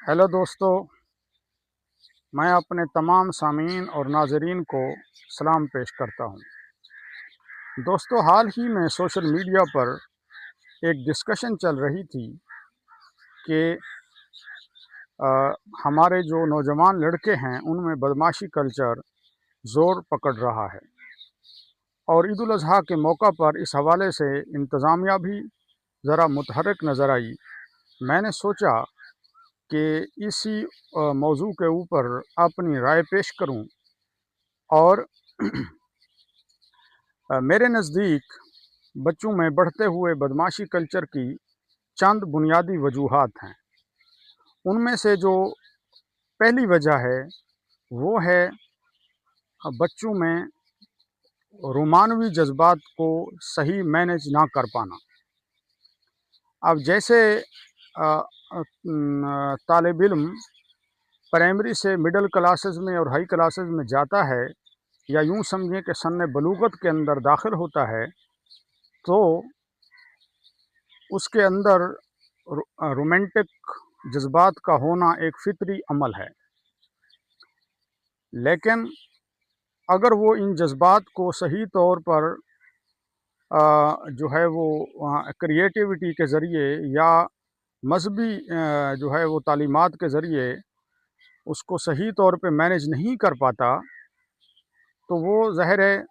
Hello दोस्तों, मैं अपने तमाम सामीन और नाज़रीन को सलाम पेश करता हूँ। दोस्तों, हाल ही में सोशल मीडिया पर एक डिस्कशन चल रही थी कि अ, हमारे जो नौजवान लड़के हैं उनमें बदमाशी कल्चर ज़ोर पकड़ रहा है और ईद उल अज़हा के मौका पर इस हवाले से इंतज़ामिया भी ज़रा मुतहर्रिक नज़र आई। मैंने सोचा कि इसी मौजू के ऊपर अपनी राय पेश करूं और मेरे नज़दीक बच्चों में बढ़ते हुए बदमाशी कल्चर की चंद बुनियादी वजूहात हैं। उनमें से जो पहली वजह है वो है बच्चों में रोमानवी जज्बात को सही मैनेज ना कर पाना। अब जैसे तालिब इल्म प्राइमरी से मिडिल क्लासेस में और हाई क्लासेस में जाता है, या यूँ समझें कि सन्न बलूगत के अंदर दाखिल होता है, तो उसके अंदर रोमांटिक जज्बात का होना एक फितरी अमल है। लेकिन अगर वो इन जज्बात को सही तौर पर जो है वो क्रिएटिविटी के ज़रिए या मज़हबी जो है वो तालीमात के ज़रिए उसको सही तौर पे मैनेज नहीं कर पाता, तो वो ज़ाहिर है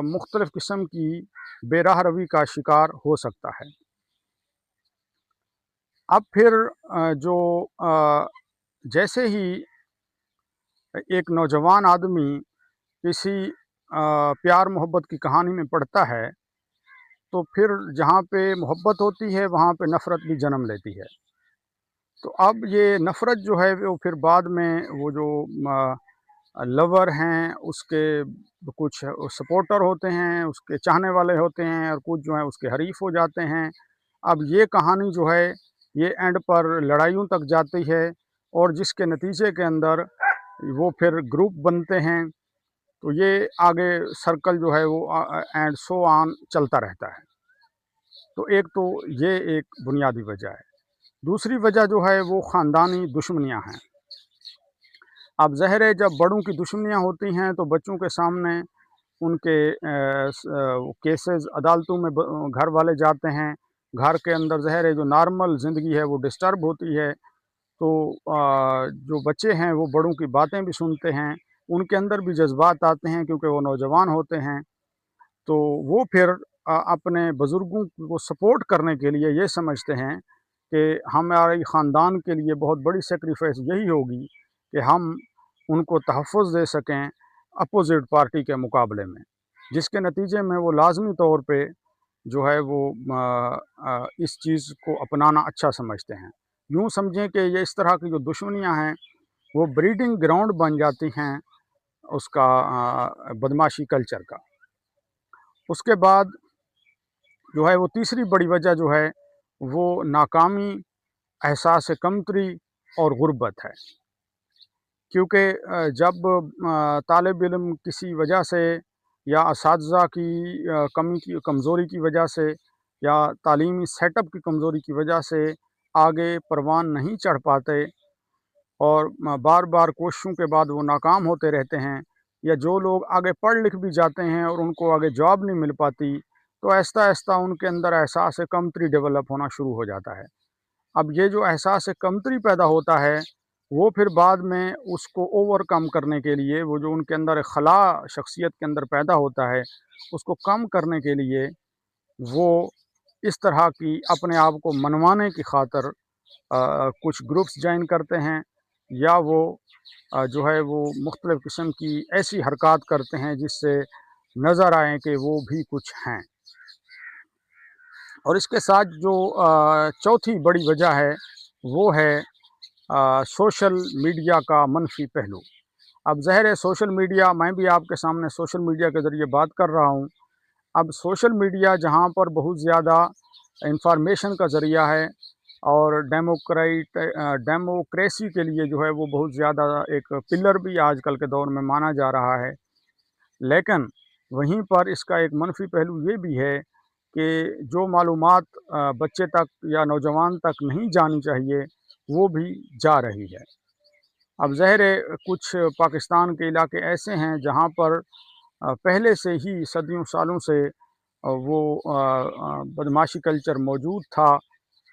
मुख्तलिफ़ किस्म की बेराह रवी का शिकार हो सकता है। अब फिर जो जैसे ही एक नौजवान आदमी किसी प्यार मोहब्बत की कहानी में पड़ता है, तो फिर जहाँ पे मोहब्बत होती है वहाँ पे नफ़रत भी जन्म लेती है। तो अब ये नफ़रत जो है वो फिर बाद में वो जो लवर हैं उसके कुछ सपोर्टर होते हैं, उसके चाहने वाले होते हैं, और कुछ जो हैं उसके हरीफ हो जाते हैं। अब ये कहानी जो है ये एंड पर लड़ाइयों तक जाती है, और जिसके नतीजे के अंदर वो फिर ग्रुप बनते हैं। तो ये आगे सर्कल जो है वो एंड सो ऑन चलता रहता है। तो एक तो ये एक बुनियादी वजह है। दूसरी वजह जो है वो ख़ानदानी दुश्मनियाँ हैं। अब ज़ाहिर है जब बड़ों की दुश्मनियाँ होती हैं तो बच्चों के सामने उनके केसेस अदालतों में घर वाले जाते हैं। घर के अंदर ज़ाहिर है जो नॉर्मल ज़िंदगी है वो डिस्टर्ब होती है। तो जो बच्चे हैं वो बड़ों की बातें भी सुनते हैं, उनके अंदर भी जज्बात आते हैं क्योंकि वो नौजवान होते हैं। तो वो फिर अपने बुज़ुर्गों को सपोर्ट करने के लिए ये समझते हैं कि हमारे ख़ानदान के लिए बहुत बड़ी सैक्रिफ़ाइस यही होगी कि हम उनको तहफ़्फ़ुज़ दे सकें अपोज़िट पार्टी के मुकाबले में, जिसके नतीजे में वो लाज़मी तौर पे जो है वो इस चीज़ को अपनाना अच्छा समझते हैं। यूँ समझें कि ये इस तरह की जो दुश्मनियाँ हैं वो ब्रीडिंग ग्राउंड बन जाती हैं उसका बदमाशी कल्चर का। उसके बाद जो है वो तीसरी बड़ी वजह जो है वो नाकामी, एहसास कमतरी और गुर्बत है। क्योंकि जब तालिब इल्म किसी वजह से या असातिज़ा की कमी की कमज़ोरी की वजह से या तालीमी सेटअप की कमज़ोरी की वजह से आगे परवान नहीं चढ़ पाते, और बार बार कोशिशों के बाद वो नाकाम होते रहते हैं, या जो लोग आगे पढ़ लिख भी जाते हैं और उनको आगे जॉब नहीं मिल पाती, तो आहिस्ता आहिस्ता उनके अंदर एहसास कमतरी डेवलप होना शुरू हो जाता है। अब ये जो एहसास कमतरी पैदा होता है, वो फिर बाद में उसको ओवरकम करने के लिए वो जो उनके अंदर खला शख्सियत के अंदर पैदा होता है, उसको कम करने के लिए वो इस तरह की अपने आप को मनवाने की खातिर कुछ ग्रुप्स जॉइन करते हैं, या वो जो है वो मुख्तलिफ़ किस्म की ऐसी हरकत करते हैं जिससे नज़र आए कि वो भी कुछ हैं। और इसके साथ जो चौथी बड़ी वजह है वो है सोशल मीडिया का मनफी पहलू। अब ज़ाहिर है सोशल मीडिया, मैं भी आपके सामने सोशल मीडिया के ज़रिए बात कर रहा हूँ। अब सोशल मीडिया जहाँ पर बहुत ज़्यादा इंफॉर्मेशन का ज़रिया है, और डेमोक्रेसी के लिए जो है वो बहुत ज़्यादा एक पिलर भी आजकल के दौर में माना जा रहा है। लेकिन वहीं पर इसका एक मनफी पहलू ये भी है कि जो मालूमात बच्चे तक या नौजवान तक नहीं जानी चाहिए, وہ بھی جا رہی ہے۔ اب ظاہر ہے کچھ پاکستان کے علاقے ایسے ہیں جہاں پر پہلے سے ہی صدیوں سالوں سے وہ بدماشی کلچر موجود تھا،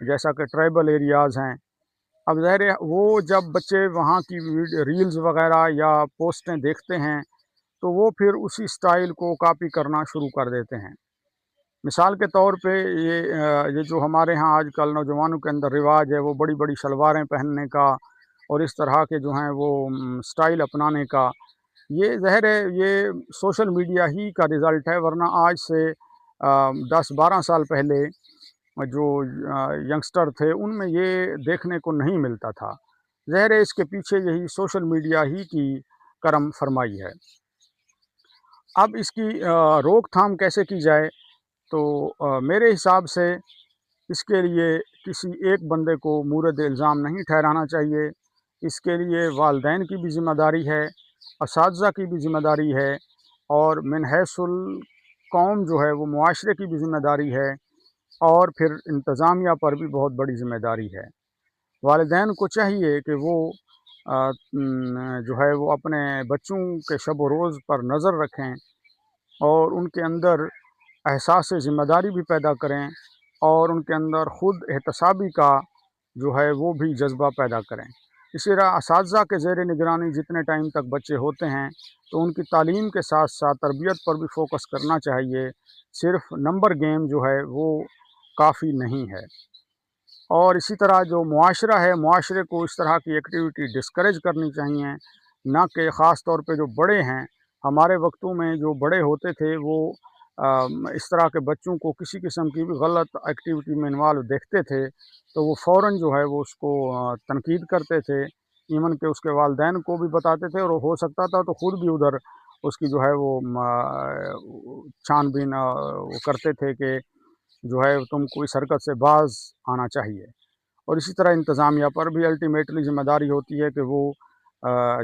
جیسا کہ ٹرائبل ایریاز ہیں۔ اب ظاہر ہے وہ جب بچے وہاں کی ریلز وغیرہ یا پوسٹیں دیکھتے ہیں تو وہ پھر اسی سٹائل کو کاپی کرنا شروع کر دیتے ہیں۔ مثال کے طور پہ یہ جو ہمارے ہاں آج کل نوجوانوں کے اندر رواج ہے وہ بڑی بڑی شلواریں پہننے کا اور اس طرح کے جو ہیں وہ سٹائل اپنانے کا، یہ ظاہر ہے یہ سوشل میڈیا ہی کا رزلٹ ہے، ورنہ آج سے 10-12 سال پہلے جو ینگسٹر تھے ان میں یہ دیکھنے کو نہیں ملتا تھا۔ ظاہر ہے اس کے پیچھے یہی سوشل میڈیا ہی کی کرم فرمائی ہے۔ اب اس کی روک تھام کیسے کی جائے؟ تو میرے حساب سے اس کے لیے کسی ایک بندے کو مورد الزام نہیں ٹھہرانا چاہیے۔ اس کے لیے والدین کی بھی ذمہ داری ہے، اساتذہ کی بھی ذمہ داری ہے، اور من حیث القوم جو ہے وہ معاشرے کی بھی ذمہ داری ہے، اور پھر انتظامیہ پر بھی بہت بڑی ذمہ داری ہے۔ والدین کو چاہیے کہ وہ جو ہے وہ اپنے بچوں کے شب و روز پر نظر رکھیں اور ان کے اندر احساس ذمہ داری بھی پیدا کریں، اور ان کے اندر خود احتسابی کا جو ہے وہ بھی جذبہ پیدا کریں۔ اسی طرح اساتذہ کے زیر نگرانی جتنے ٹائم تک بچے ہوتے ہیں تو ان کی تعلیم کے ساتھ ساتھ تربیت پر بھی فوکس کرنا چاہیے، صرف نمبر گیم جو ہے وہ کافی نہیں ہے۔ اور اسی طرح جو معاشرہ ہے، معاشرے کو اس طرح کی ایکٹیویٹی ڈسکریج کرنی چاہیے، نہ کہ خاص طور پہ جو بڑے ہیں، ہمارے وقتوں میں جو بڑے ہوتے تھے وہ اس طرح کے بچوں کو کسی قسم کی بھی غلط ایکٹیویٹی میں انوالو دیکھتے تھے تو وہ فوراً جو ہے وہ اس کو تنقید کرتے تھے، ایون کہ اس کے والدین کو بھی بتاتے تھے، اور ہو سکتا تھا تو خود بھی ادھر اس کی جو ہے وہ چھان بین وہ کرتے تھے کہ جو ہے تم کو اس حرکت سے باز آنا چاہیے۔ اور اسی طرح انتظامیہ پر بھی الٹیمیٹلی ذمہ داری ہوتی ہے کہ وہ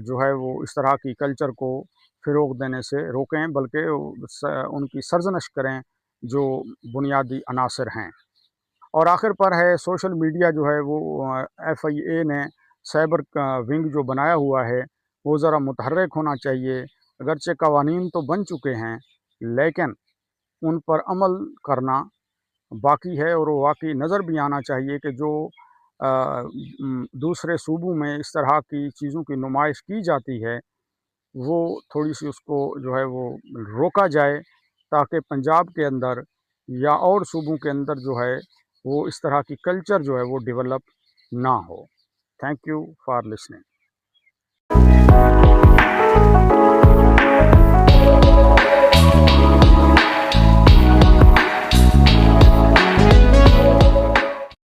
جو ہے وہ اس طرح کی کلچر کو فروغ دینے سے روکیں، بلکہ ان کی سرزنش کریں جو بنیادی عناصر ہیں۔ اور آخر پر ہے سوشل میڈیا جو ہے وہ FIA نے سائبر ونگ جو بنایا ہوا ہے وہ ذرا متحرک ہونا چاہیے۔ اگرچہ قوانین تو بن چکے ہیں لیکن ان پر عمل کرنا باقی ہے، اور وہ واقعی نظر بھی آنا چاہیے کہ جو دوسرے صوبوں میں اس طرح کی چیزوں کی نمائش کی جاتی ہے وہ تھوڑی سی اس کو جو ہے وہ روکا جائے، تاکہ پنجاب کے اندر یا اور صوبوں کے اندر جو ہے وہ اس طرح کی کلچر جو ہے وہ ڈیولپ نہ ہو۔ Thank you for listening.